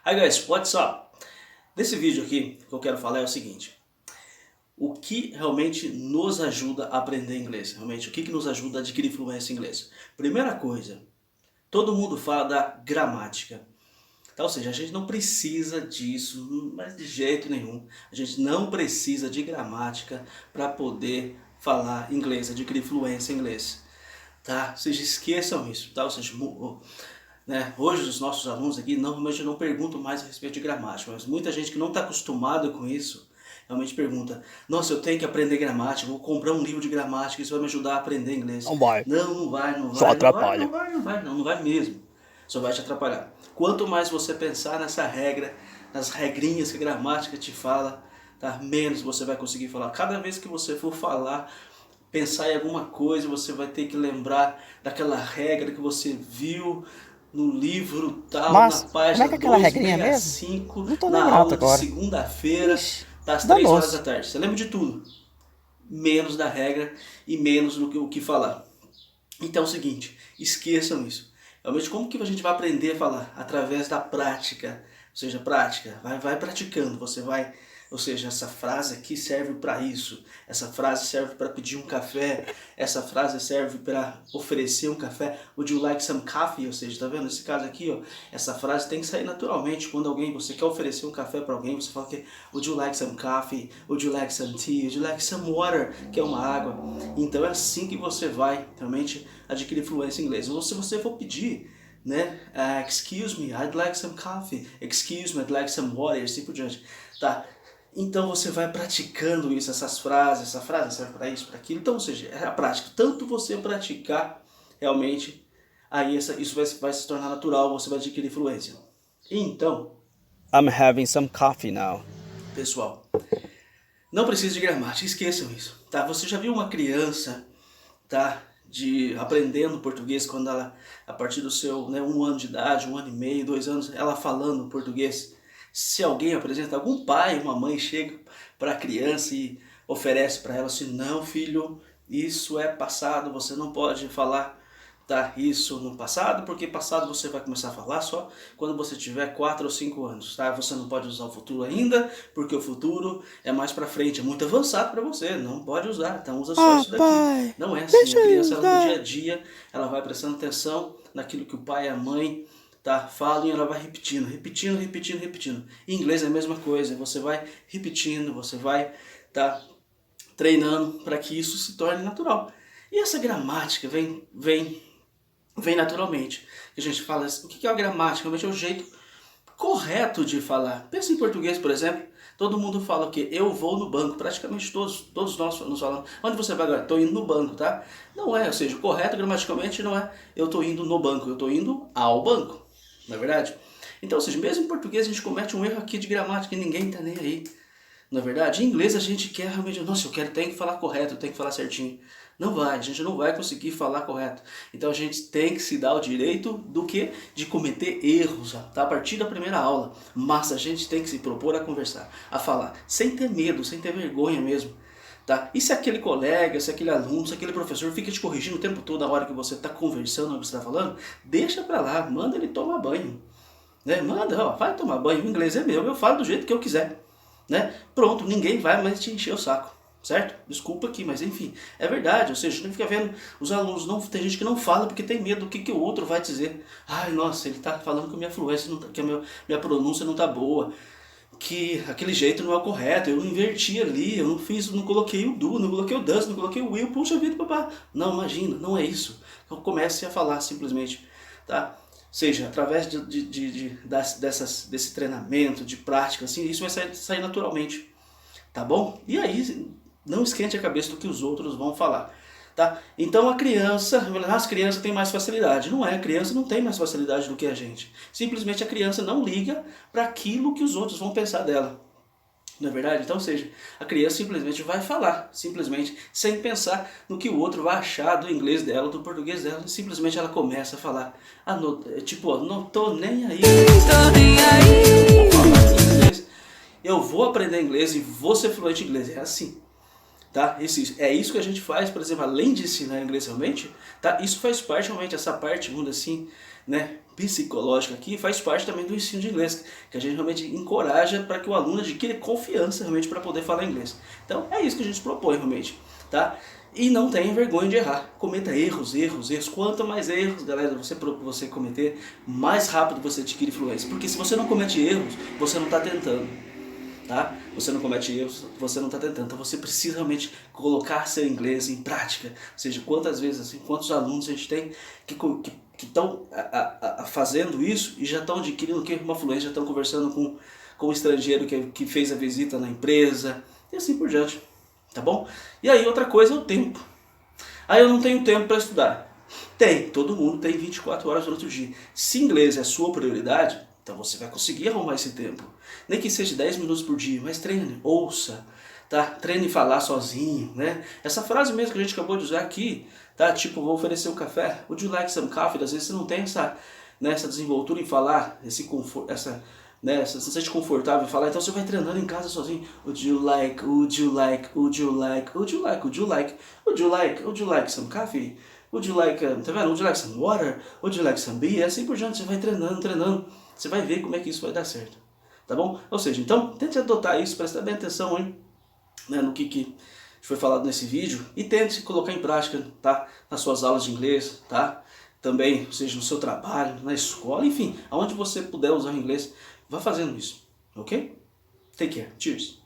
Hi guys, what's up? Nesse vídeo aqui, o que eu quero falar é o seguinte. O que realmente nos ajuda a aprender inglês? Realmente, o que nos ajuda a adquirir fluência em inglês? Primeira coisa, todo mundo fala da gramática. Então, ou seja, a gente não precisa disso, mas de jeito nenhum. A gente não precisa de gramática para poder falar inglês, adquirir fluência em inglês. Tá? Ou seja, esqueçam isso. Tá? Ou seja, né? Hoje os nossos alunos aqui normalmente não perguntam mais a respeito de gramática, mas muita gente que não está acostumada com isso realmente pergunta: nossa, eu tenho que aprender gramática, vou comprar um livro de gramática, isso vai me ajudar a aprender inglês. Não vai. Não, não vai, não Só vai, não vai, atrapalha. não vai, não vai, não vai mesmo. Só vai te atrapalhar. Quanto mais você pensar nessa regra, nas regrinhas que a gramática te fala, tá? Menos você vai conseguir falar. Cada vez que você for falar, pensar em alguma coisa, você vai ter que lembrar daquela regra que você viu no livro tal, Mas, na como é página que é aquela regrinha mesmo? 265, Não tô na lembrado aula de agora. segunda-feira, Ixi, das 3 horas danou-se. da tarde. Você lembra de tudo, menos da regra e menos do que o que falar. Então é o seguinte, esqueçam isso. Realmente, como que a gente vai aprender a falar? Através da prática. Ou seja, prática, vai praticando, você vai... Ou seja, essa frase aqui serve para isso, essa frase serve para pedir um café, essa frase serve para oferecer um café. Would you like some coffee? Ou seja, tá vendo? Nesse caso aqui, ó, essa frase tem que sair naturalmente. Quando você quer oferecer um café para alguém, você fala que would you like some coffee? Would you like some tea? Would you like some water? Que é uma água. Então é assim que você vai realmente adquirir fluência em inglês. Ou se você for pedir, né? Excuse me, I'd like some coffee. Excuse me, I'd like some water. Assim por diante. Tá? Então você vai praticando isso, essas frases, essa frase serve para isso, para aquilo. Então, ou seja, é a prática. Tanto você praticar, realmente, aí isso vai se tornar natural, você vai adquirir fluência. Então, I'm having some coffee now. pessoal, não precisa de gramática, esqueçam isso. Tá? Você já viu uma criança, tá, aprendendo português quando ela, a partir do seu 1 ano de idade, 1 ano e meio, 2 anos, ela falando português? Se alguém apresenta, algum pai, uma mãe chega para a criança e oferece para ela assim: não, filho, isso é passado, você não pode falar, tá, isso no passado, porque passado você vai começar a falar só quando você tiver 4 ou 5 anos, tá? Você não pode usar o futuro ainda, porque o futuro é mais para frente, é muito avançado para você, não pode usar, então usa só isso daqui. Pai, Não é assim, deixa a eu criança ela, no dia usar. a dia, ela vai prestando atenção naquilo que o pai e a mãe, tá, falam, e ela vai repetindo, repetindo, repetindo, repetindo. Em inglês é a mesma coisa, você vai repetindo, você vai, tá, treinando para que isso se torne natural. E essa gramática vem naturalmente. A gente fala, o que é a gramática? Realmente é o jeito correto de falar. Pensa em português, por exemplo. Todo mundo fala o quê? Eu vou no banco. Praticamente todos nós nos falamos. Onde você vai agora? Estou indo no banco, tá? Não é, ou seja, o correto gramaticalmente não é eu estou indo no banco, eu estou indo ao banco. Não é verdade? Então, ou seja, mesmo em português a gente comete um erro aqui de gramática e ninguém está nem aí. Na verdade, em inglês a gente quer realmente, nossa, tenho que falar correto, eu tenho que falar certinho. Não vai, a gente não vai conseguir falar correto. Então a gente tem que se dar o direito do que? De cometer erros, tá? A partir da primeira aula. Mas a gente tem que se propor a conversar, a falar, sem ter medo, sem ter vergonha mesmo. Tá? E se aquele colega, se aquele aluno, se aquele professor fica te corrigindo o tempo todo, a hora que você está conversando, o que você está falando, deixa pra lá, manda ele tomar banho. Né? Manda, ó, vai tomar banho, o inglês é meu, eu falo do jeito que eu quiser. Né? Pronto, ninguém vai mais te encher o saco, certo? Desculpa aqui, mas enfim, é verdade. Ou seja, a gente fica vendo os alunos, não, tem gente que não fala porque tem medo do que o outro vai dizer. Ai, nossa, ele tá falando que a minha fluência, não tá, que a minha pronúncia não tá boa, que aquele jeito não é o correto, eu inverti ali, eu não coloquei o do, não coloquei o does, não coloquei o will, puxa vida, papá. Não, imagina, não é isso. Então comece a falar simplesmente, tá? Seja através desse treinamento, de prática, assim, isso vai sair naturalmente, tá bom? E aí, não esquente a cabeça do que os outros vão falar, tá? Então as crianças têm mais facilidade. Não é, a criança não tem mais facilidade do que a gente. Simplesmente a criança não liga para aquilo que os outros vão pensar dela. Não é verdade? Então, ou seja, a criança simplesmente vai falar, simplesmente, sem pensar no que o outro vai achar do inglês dela, do português dela, simplesmente ela começa a falar, não tô nem aí. Vou falar inglês, eu vou aprender inglês e vou ser fluente em inglês, é assim. Tá? É isso que a gente faz, por exemplo, além de ensinar inglês realmente, tá? Isso faz parte realmente, essa parte, vamos dizer assim, né, psicológica aqui faz parte também do ensino de inglês, que a gente realmente encoraja para que o aluno adquira confiança realmente para poder falar inglês. Então é isso que a gente propõe realmente, tá? E não tenha vergonha de errar, cometa erros. Quanto mais erros, galera, você cometer, mais rápido você adquire fluência, porque se você não comete erros, você não está tentando. Tá? Você não comete erros, você não está tentando. Então você precisa realmente colocar seu inglês em prática. Ou seja, quantas vezes, assim, quantos alunos a gente tem que estão fazendo isso e já estão adquirindo uma fluência, já estão conversando com o estrangeiro que fez a visita na empresa e assim por diante. Tá bom? E aí outra coisa é o tempo. Aí eu não tenho tempo para estudar. Todo mundo tem 24 horas durante o dia. Se inglês é a sua prioridade, então você vai conseguir arrumar esse tempo. Nem que seja 10 minutos por dia, mas treine, ouça, tá? Treine falar sozinho, né? Essa frase mesmo que a gente acabou de usar aqui, tá? Tipo, vou oferecer um café, would you like some coffee? Às vezes você não tem essa desenvoltura em falar, esse conforto, você se sente confortável em falar, então você vai treinando em casa sozinho. Would you like some coffee? Would you like, tá vendo? Would you like some water? Would you like some beer? Assim por diante, você vai treinando, você vai ver como é que isso vai dar certo, tá bom? Ou seja, então, tente adotar isso, presta bem atenção, hein? Né, no que foi falado nesse vídeo e tente colocar em prática, tá? Nas suas aulas de inglês, tá? Também, ou seja, no seu trabalho, na escola, enfim, aonde você puder usar o inglês, vá fazendo isso, ok? Take care, cheers!